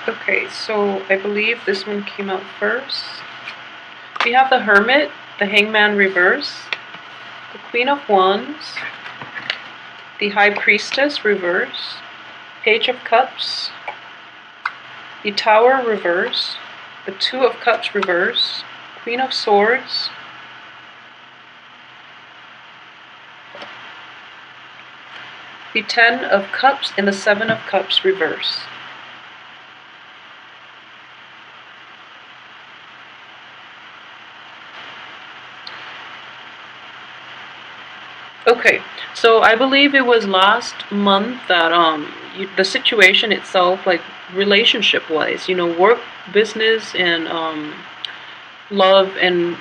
Okay, so I believe this one came out first. We have the Hermit, the Hangman reverse, the Queen of Wands, the High Priestess reverse, Page of Cups, the Tower reverse, the Two of Cups reverse, Queen of Swords, the Ten of Cups, and the Seven of Cups reverse. Okay, so I believe it was last month that the situation itself, like relationship wise, work, business, and love, and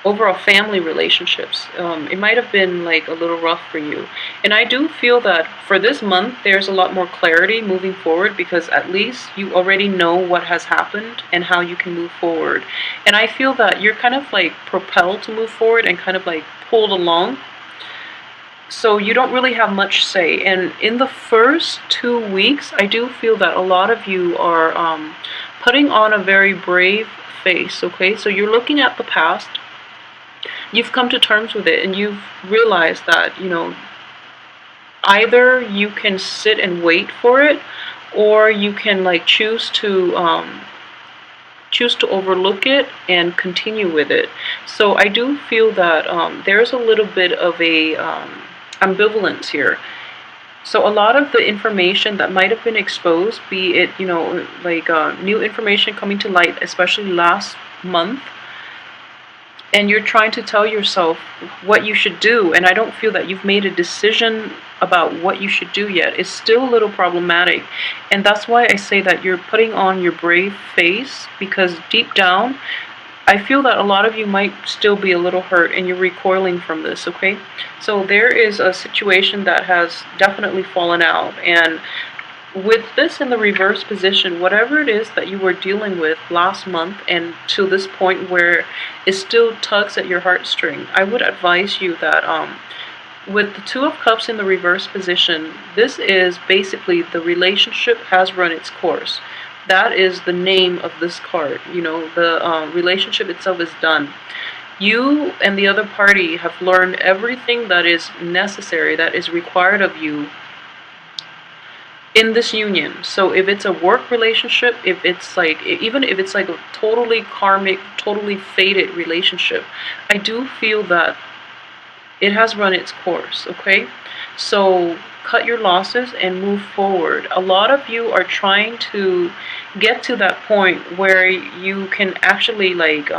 overall family relationships, it might have been like a little rough for you. And I do feel that for this month there's a lot more clarity moving forward, because at least you already know what has happened and how you can move forward. And I feel that you're kind of like propelled to move forward and kind of like pulled along, so you don't really have much say. And in the first 2 weeks, I do feel that a lot of you are putting on a very brave face. Okay, so you're looking at the past, you've come to terms with it, and you've realized that either you can sit and wait for it, or you can like choose to overlook it and continue with it. So I do feel that there's a little bit of a ambivalence here. So a lot of the information that might have been exposed, be it like new information coming to light, especially last month, and you're trying to tell yourself what you should do, and I don't feel that you've made a decision about what you should do yet. It's still a little problematic, and that's why I say that you're putting on your brave face, because deep down I feel that a lot of you might still be a little hurt and you're recoiling from this. Okay, so there is a situation that has definitely fallen out, and with this in the reverse position, whatever it is that you were dealing with last month and to this point where it still tugs at your heartstring, I would advise you that with the Two of Cups in the reverse position, this is basically the relationship has run its course. That is the name of this card. The relationship itself is done. You and the other party have learned everything that is necessary, that is required of you in this union. So if it's a work relationship, if it's like, even if it's like a totally karmic, totally fated relationship, I do feel that it has run its course. Okay, so cut your losses and move forward. A lot of you are trying to get to that point where you can actually like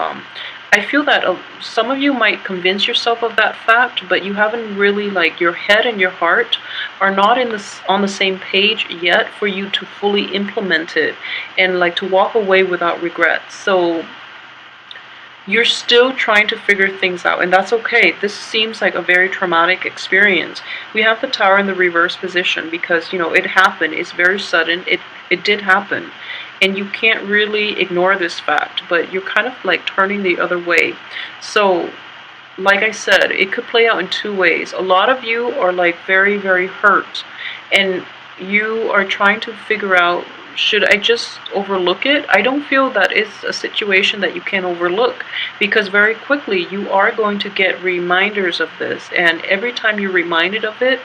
I feel that some of you might convince yourself of that fact, but you haven't really, like, your head and your heart are not on the same page yet for you to fully implement it and like to walk away without regrets. So you're still trying to figure things out, and that's okay. This seems like a very traumatic experience. We have the Tower in the reverse position because, it happened. It's very sudden. It did happen. And you can't really ignore this fact, but you're kind of like turning the other way. So, like I said, it could play out in two ways. A lot of you are like very, very hurt, and you are trying to figure out, should I just overlook it? I don't feel that it's a situation that you can overlook, because very quickly you are going to get reminders of this, and every time you're reminded of it,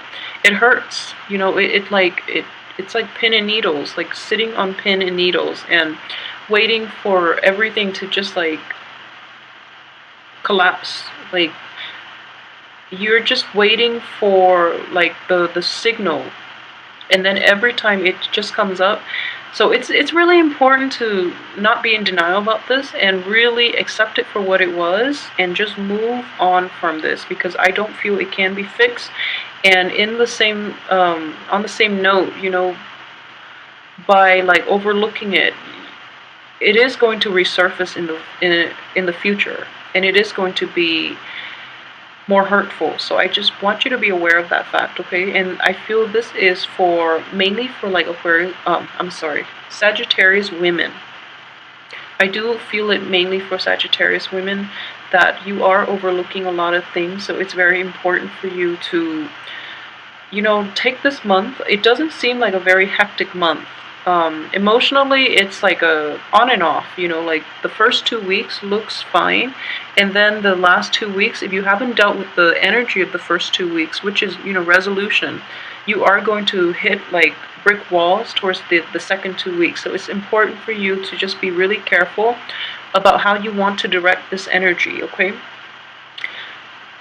it hurts. It's like pin and needles, like sitting on pin and needles and waiting for everything to just like collapse. Like you're just waiting for like the signal, and then every time it just comes up. So it's really important to not be in denial about this and really accept it for what it was and just move on from this, because I don't feel it can be fixed. And in the same on the same note, by like overlooking it, it is going to resurface in the future, and it is going to be more hurtful. So I just want you to be aware of that fact, okay? And I feel this is mainly for like Sagittarius women. I do feel it mainly for Sagittarius women, that you are overlooking a lot of things. So it's very important for you to take this month. It doesn't seem like a very hectic month. Emotionally, it's like a on and off, like the first 2 weeks looks fine, and then the last 2 weeks, if you haven't dealt with the energy of the first 2 weeks, which is, resolution, you are going to hit like brick walls towards the second 2 weeks. So it's important for you to just be really careful about how you want to direct this energy, okay?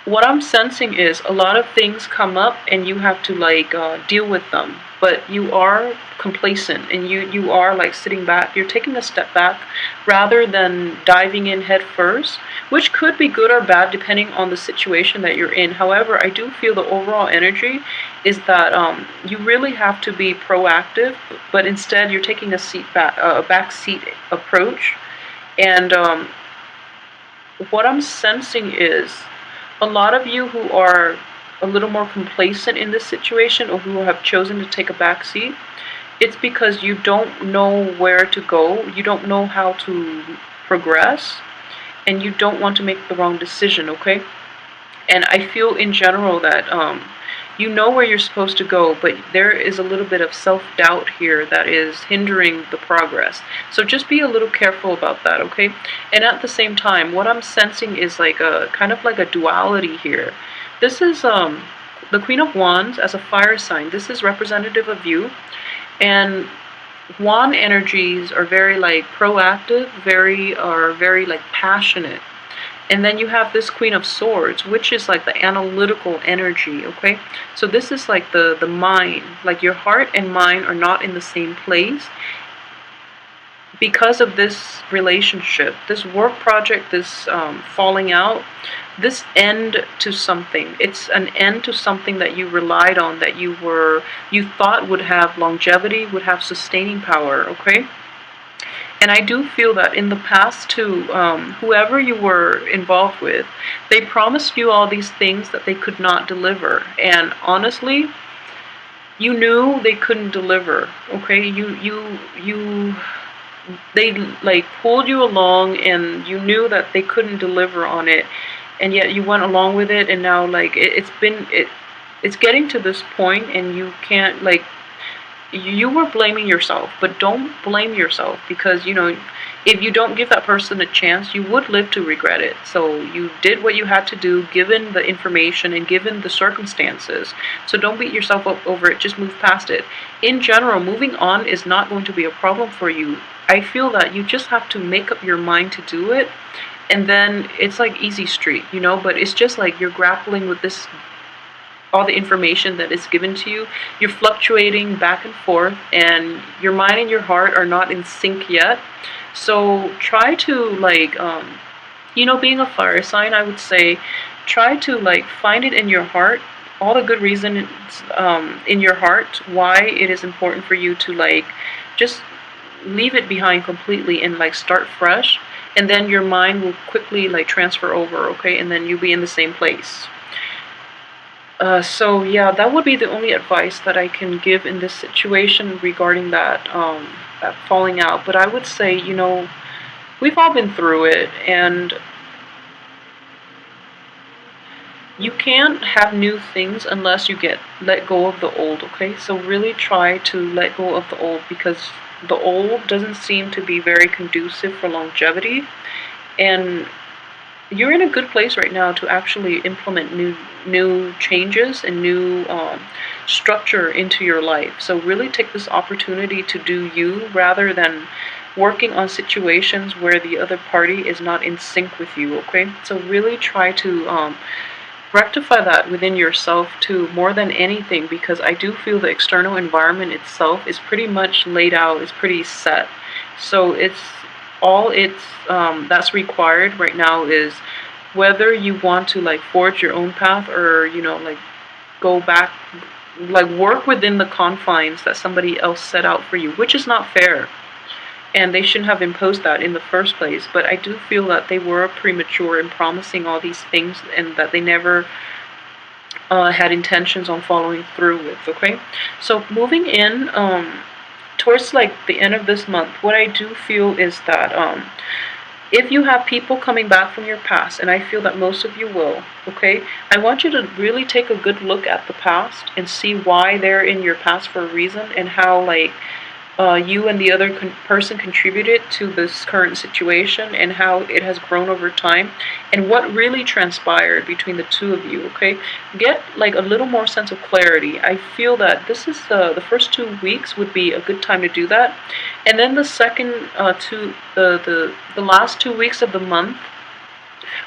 What I'm sensing is a lot of things come up and you have to like deal with them, but you are complacent and you are like sitting back. You're taking a step back rather than diving in head first, which could be good or bad depending on the situation that you're in. However, I do feel the overall energy is that you really have to be proactive, but instead you're taking a back seat approach. And what I'm sensing is a lot of you who are a little more complacent in this situation, or who have chosen to take a back seat, it's because you don't know where to go, you don't know how to progress, and you don't want to make the wrong decision, okay? And I feel in general that you know where you're supposed to go, but there is a little bit of self-doubt here that is hindering the progress. So just be a little careful about that, okay? And at the same time, what I'm sensing is like a kind of like a duality here. This is the Queen of Wands as a fire sign. This is representative of you. And wand energies are very like proactive, very like passionate. And then you have this Queen of Swords, which is like the analytical energy, okay? So this is like the mind, like your heart and mind are not in the same place because of this relationship, this work project, this falling out, this end to something. It's an end to something that you relied on, that you thought would have longevity, would have sustaining power, okay? And I do feel that in the past too, whoever you were involved with, they promised you all these things that they could not deliver. And honestly, you knew they couldn't deliver, okay? They like pulled you along and you knew that they couldn't deliver on it. And yet you went along with it, and now like it's getting to this point and you can't like, you were blaming yourself, but don't blame yourself, because if you don't give that person a chance, you would live to regret it. So you did what you had to do given the information and given the circumstances. So don't beat yourself up over it, just move past it. In general, moving on is not going to be a problem for you. I feel that you just have to make up your mind to do it, and then it's like easy street, but it's just like you're grappling with this, all the information that is given to you. You're fluctuating back and forth, and your mind and your heart are not in sync yet. So try to like, being a fire sign, I would say, try to like find it in your heart, all the good reasons in your heart why it is important for you to like just leave it behind completely and like start fresh, and then your mind will quickly like transfer over, okay? And then you'll be in the same place. So yeah, that would be the only advice that I can give in this situation regarding that falling out. But I would say, we've all been through it, and you can't have new things unless you let go of the old, okay? So really try to let go of the old, because the old doesn't seem to be very conducive for longevity, and you're in a good place right now to actually implement new changes and new structure into your life. So really take this opportunity to do you, rather than working on situations where the other party is not in sync with you, okay? So really try to rectify that within yourself too, more than anything, because I do feel the external environment itself is pretty much laid out, it's pretty set. So that's required right now is whether you want to like forge your own path, or like go back, like work within the confines that somebody else set out for you, which is not fair, and they shouldn't have imposed that in the first place. But I do feel that they were premature in promising all these things, and that they never had intentions on following through with, okay? So moving in towards like the end of this month, what I do feel is that if you have people coming back from your past, and I feel that most of you will, okay, I want you to really take a good look at the past and see why they're in your past for a reason, and how like you and the other person contributed to this current situation, and how it has grown over time, and what really transpired between the two of you. Okay, get like a little more sense of clarity. I feel that this is the first 2 weeks would be a good time to do that, and then the second the last 2 weeks of the month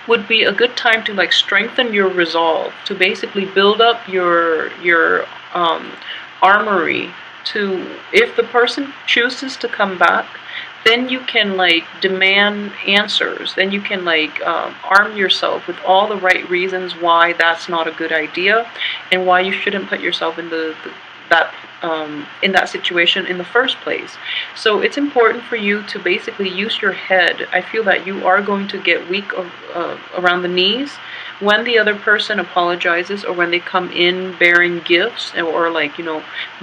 would be a good time to like strengthen your resolve, to basically build up your armory, to, if the person chooses to come back, then you can like demand answers, then you can like arm yourself with all the right reasons why that's not a good idea, and why you shouldn't put yourself in that in that situation in the first place. So it's important for you to basically use your head. I feel that you are going to get weak around the knees when the other person apologizes, or when they come in bearing gifts, or like,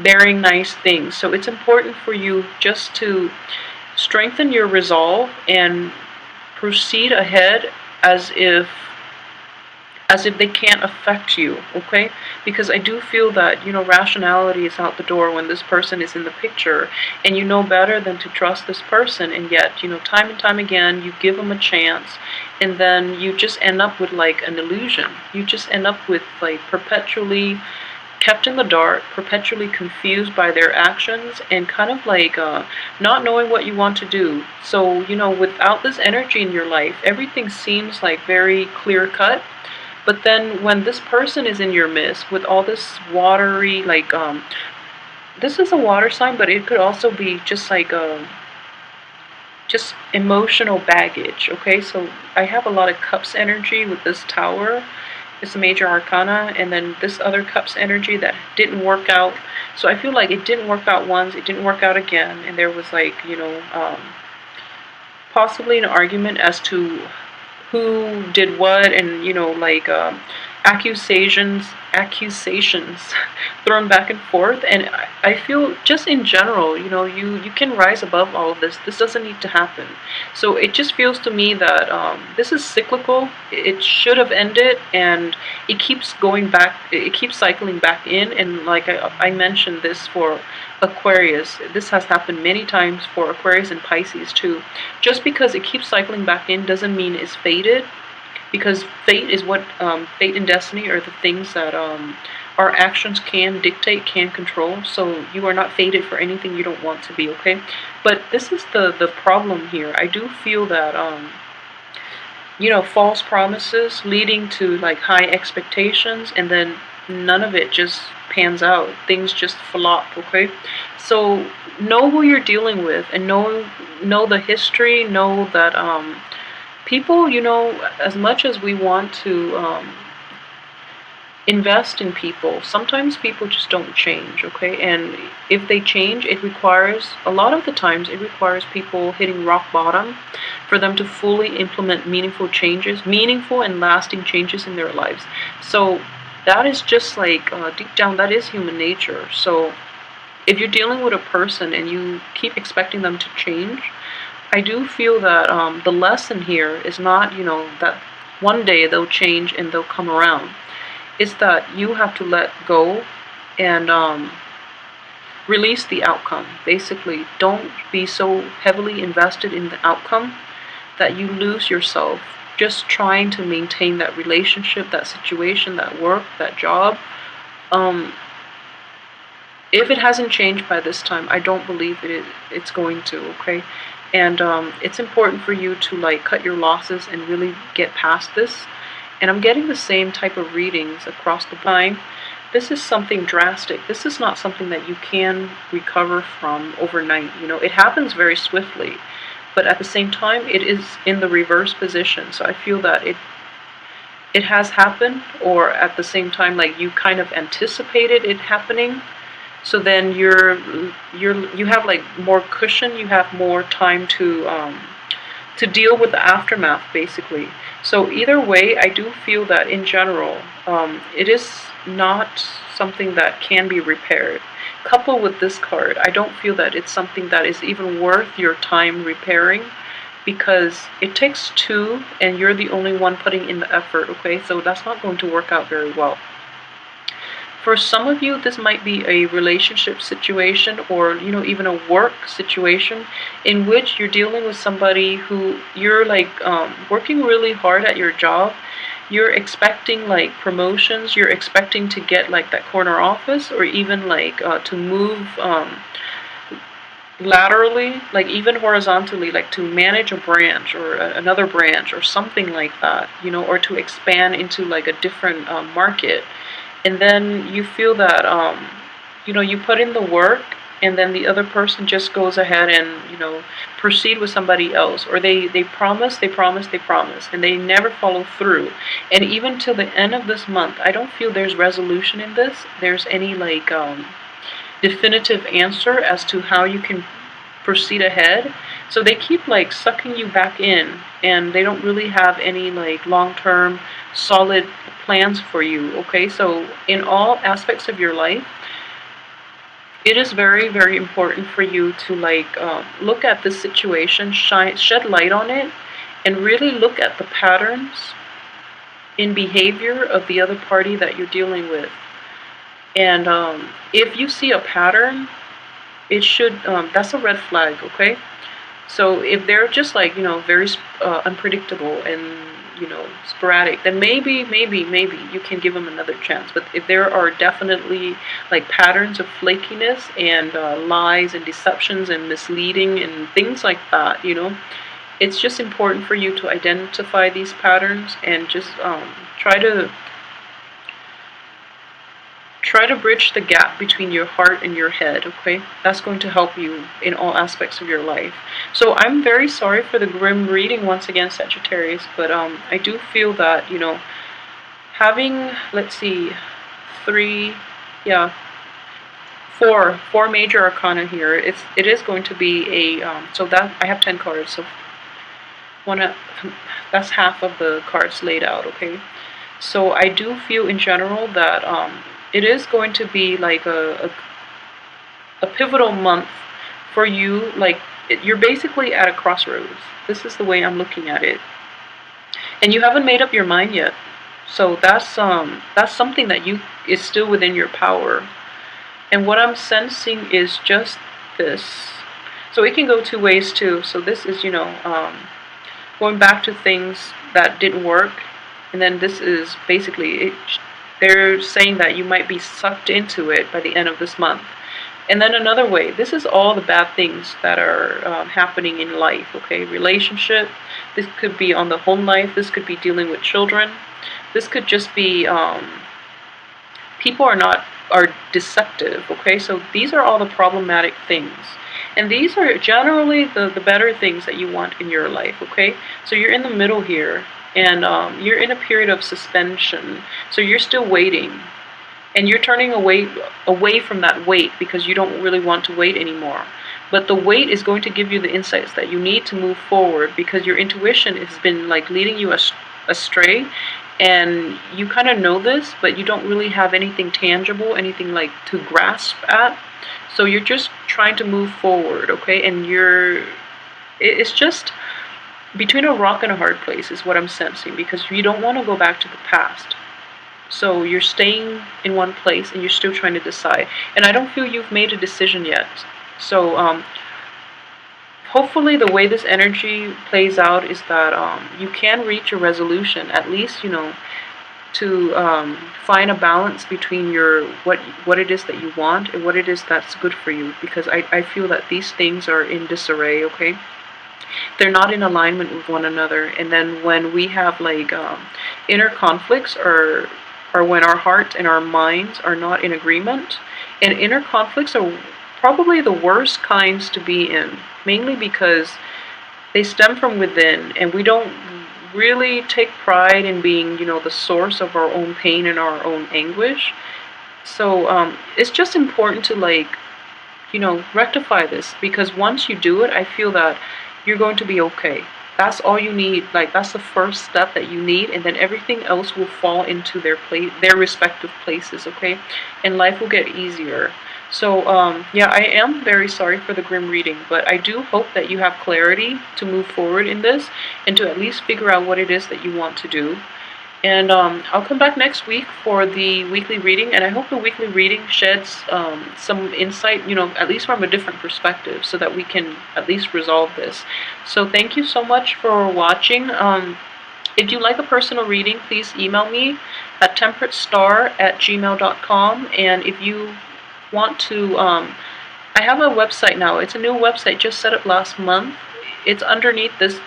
bearing nice things. So it's important for you just to strengthen your resolve and proceed ahead as if they can't affect you, okay? Because I do feel that, rationality is out the door when this person is in the picture, and you know better than to trust this person, and yet, time and time again, you give them a chance, and then you just end up with like an illusion. You just end up with like perpetually kept in the dark, perpetually confused by their actions, and kind of like not knowing what you want to do. So, without this energy in your life, everything seems like very clear cut. But then when this person is in your midst with all this watery, like, this is a water sign, but it could also be just like just emotional baggage, okay? So I have a lot of cups energy with this tower. It's a major arcana, and then this other cups energy that didn't work out. So I feel like it didn't work out once, it didn't work out again, and there was like, possibly an argument as to who did what, and like accusations thrown back and forth. And I feel just in general, you can rise above all of this. This doesn't need to happen. So it just feels to me that this is cyclical. It should have ended, and it keeps going back, it keeps cycling back in. And like I mentioned this for Aquarius, this has happened many times for Aquarius and Pisces too. Just because it keeps cycling back in doesn't mean it's fated, because fate is what fate and destiny are the things that our actions can dictate, can control. So you are not fated for anything you don't want to be, okay? But this is the problem here. I do feel that false promises leading to like high expectations, and then none of it just pans out. Things just flop, okay? So know who you're dealing with, and know the history. Know that people, as much as we want to invest in people, sometimes people just don't change, okay? And if they change, a lot of the times it requires people hitting rock bottom for them to fully implement meaningful and lasting changes in their lives. So that is just like, deep down, that is human nature. So if you're dealing with a person and you keep expecting them to change, I do feel that the lesson here is not, that one day they'll change and they'll come around. It's that you have to let go and release the outcome. Basically, don't be so heavily invested in the outcome that you lose yourself just trying to maintain that relationship, that situation, that work, that job. If it hasn't changed by this time, I don't believe it's going to, okay? And it's important for you to like cut your losses and really get past this. And I'm getting the same type of readings across the line. This is something drastic. This is not something that you can recover from overnight. It happens very swiftly, but at the same time, it is in the reverse position. So I feel that it has happened, or at the same time, like you kind of anticipated it happening. So then you have like more cushion. You have more time to deal with the aftermath, basically. So either way, I do feel that in general, it is not something that can be repaired. Coupled with this card, I don't feel that it's something that is even worth your time repairing, because it takes two and you're the only one putting in the effort, okay? So that's not going to work out very well. For some of you, this might be a relationship situation, or even a work situation in which you're dealing with somebody who you're like working really hard at your job. You're expecting like promotions, you're expecting to get like that corner office, or even like to move laterally, like even horizontally, like to manage a branch or another branch or something like that, or to expand into like a different market. And then you feel that you put in the work, and then the other person just goes ahead and proceed with somebody else, or they promise, they promise, they promise, and they never follow through. And even till the end of this month, I don't feel there's resolution in this. There's any like definitive answer as to how you can proceed ahead. So they keep like sucking you back in, and they don't really have any like long-term solid plans for you. Okay, so in all aspects of your life, it is very, very important for you to like look at this situation, shed light on it, and really look at the patterns in behavior of the other party that you're dealing with. And if you see a pattern, it should that's a red flag. Okay, so if they're just like very unpredictable and sporadic, then maybe you can give them another chance. But if there are definitely like patterns of flakiness and lies and deceptions and misleading and things like that, it's just important for you to identify these patterns and just try to bridge the gap between your heart and your head. Okay, that's going to help you in all aspects of your life. So I'm very sorry for the grim reading once again, Sagittarius, but I do feel that having, let's see, four major arcana here. It is going to be a so that I have 10 cards, so that's half of the cards laid out. Okay, so I do feel in general that it is going to be like a pivotal month for you. Like you're basically at a crossroads. This is the way I'm looking at it, and you haven't made up your mind yet. So that's something that is still within your power. And what I'm sensing is just this. So it can go two ways too. So this is going back to things that didn't work, and then this is basically it. They're saying that you might be sucked into it by the end of this month. And then another way, this is all the bad things that are happening in life, okay? Relationship, this could be on the home life, this could be dealing with children, this could just be people are deceptive, okay? So these are all the problematic things. And these are generally the better things that you want in your life, okay? So you're in the middle here. And you're in a period of suspension, so you're still waiting, and you're turning away from that wait because you don't really want to wait anymore. But the wait is going to give you the insights that you need to move forward, because your intuition has been like leading you astray, and you kind of know this, but you don't really have anything tangible, anything like to grasp at. So you're just trying to move forward, okay? And it's just between a rock and a hard place is what I'm sensing, because you don't want to go back to the past. So you're staying in one place and you're still trying to decide. And I don't feel you've made a decision yet. So hopefully the way this energy plays out is that you can reach a resolution, at least, to find a balance between your what it is that you want and what it is that's good for you. Because I feel that these things are in disarray, okay? They're not in alignment with one another. And then when we have like inner conflicts, or when our heart and our minds are not in agreement, and inner conflicts are probably the worst kinds to be in, mainly because they stem from within, and we don't really take pride in being the source of our own pain and our own anguish. So it's just important to like rectify this, because once you do it, I feel that you're going to be okay. That's all you need. Like that's the first step that you need, and then everything else will fall into their respective places, okay? And life will get easier. So yeah, I am very sorry for the grim reading, but I do hope that you have clarity to move forward in this, and to at least figure out what it is that you want to do. And I'll come back next week for the weekly reading, and I hope the weekly reading sheds some insight, at least from a different perspective, so that we can at least resolve this. So thank you so much for watching. If you like a personal reading, please email me at temperatestar@gmail.com. And if you want to, I have a website now. It's a new website, just set up last month. It's underneath this,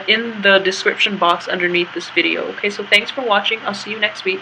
in the description box underneath this video. Okay, so thanks for watching. I'll see you next week.